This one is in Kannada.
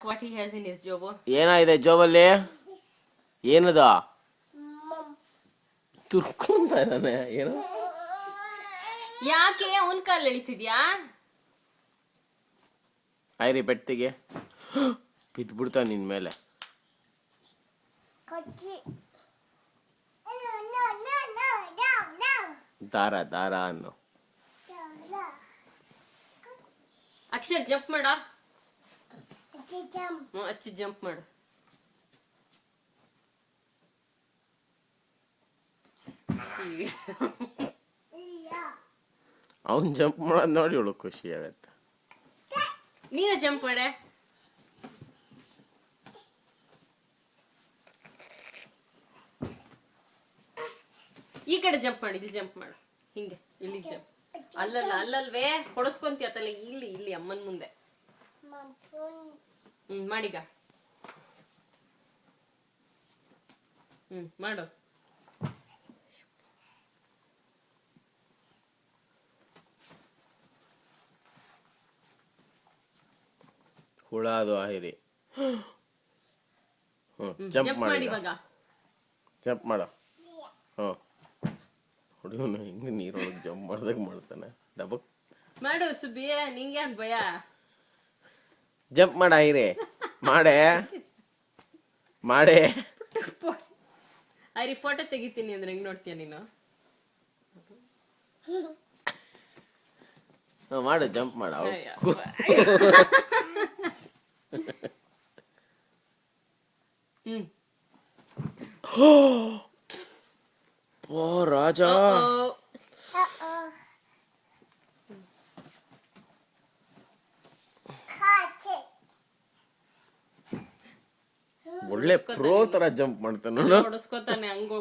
what he has in his job. ಏನಾಗಿದೆ ಜೋಬಲ್ಲಿ? ಏನದ? ತುರ್ಕೊಂತ ಇದ್ದಾನೆ ಏನು? ಯಾಕೆ ಅವನ್ ಕಾಲ್ ಎಳಿತಿದ್ಯಾ? ಐರಿ ಪೆಟ್ಟಿಗೆ ಬಿದ್ಬಿಡ್ತಾ ನಿನ್ ಮೇಲೆ. ದಾರ ದಾರ ಅನ್ನು. ಅಕ್ಷರ್ ಜಂಪ್ ಮಾಡ. ಅಚ್ಚಿ ಜಂಪ್ ಮಾಡು. ಅವನ್ ಜಂಪ್ ಮಾಡೋದ್ ನೋಡಿ ಇವಳು ಖುಷಿ ಆಗತ್ತೆ. ನೀನು ಜಂಪ್ ಮಾಡೆ. ಈ ಕಡೆ ಜಂಪ್ ಮಾಡಿ, ಇಲ್ಲಿ ಜಂಪ್ ಮಾಡು. ಹಿಂಗೆ ಇಲ್ಲಿ ಜಂಪ್. ಅಲ್ಲಲ್ವೇ ಹೊಡಸ್ಕೊಂತೀಯ ತಲೆ. ಇಲ್ಲಿ ಇಲ್ಲಿ ಅಮ್ಮನ್ ಮುಂದೆ. ಮಾಡೀಗ. ಮಾಡು. ಹುಳ ಅದು ಆಹಿರಿ. ಜಂಪ್ ಮಾಡಿ ಇವಾಗ. ಜಂಪ್ ಮಾಡು. ಹುಡುಗನು ಹಿಂಗ ನೀರೊಳಗೆ ಜಂಪ್ ಮಾಡ್ದಾಗ ಮಾಡ್ತಾನೆ. ದಬಕ್ ಮಾಡು ಸುಬ್ಬಿಯ. ನಿಂಗೆ ಯಾಕೆ ಭಯ? ಜಂಪ್ ಮಾಡ ಆಹಿರಿ. ಮಾಡೆ ಮಾಡೆ. ಐರಿ ಫೋಟೋ ತೆಗಿತೀನಿ ಅಂದ್ರೆ ಹೆಂಗ್ ನೋಡ್ತೀಯ ನೀನು? ಮಾಡು ಜಂಪ್ ಮಾಡ. ಓ ರಾಜ. ಒಳ್ಳೆ ಪ್ರೋ ತರ ಜಂಪ್ ಮಾಡ್ತಾನೆ. ಹೊಡಸ್ಕೋತಾನೆ ಹಂಗ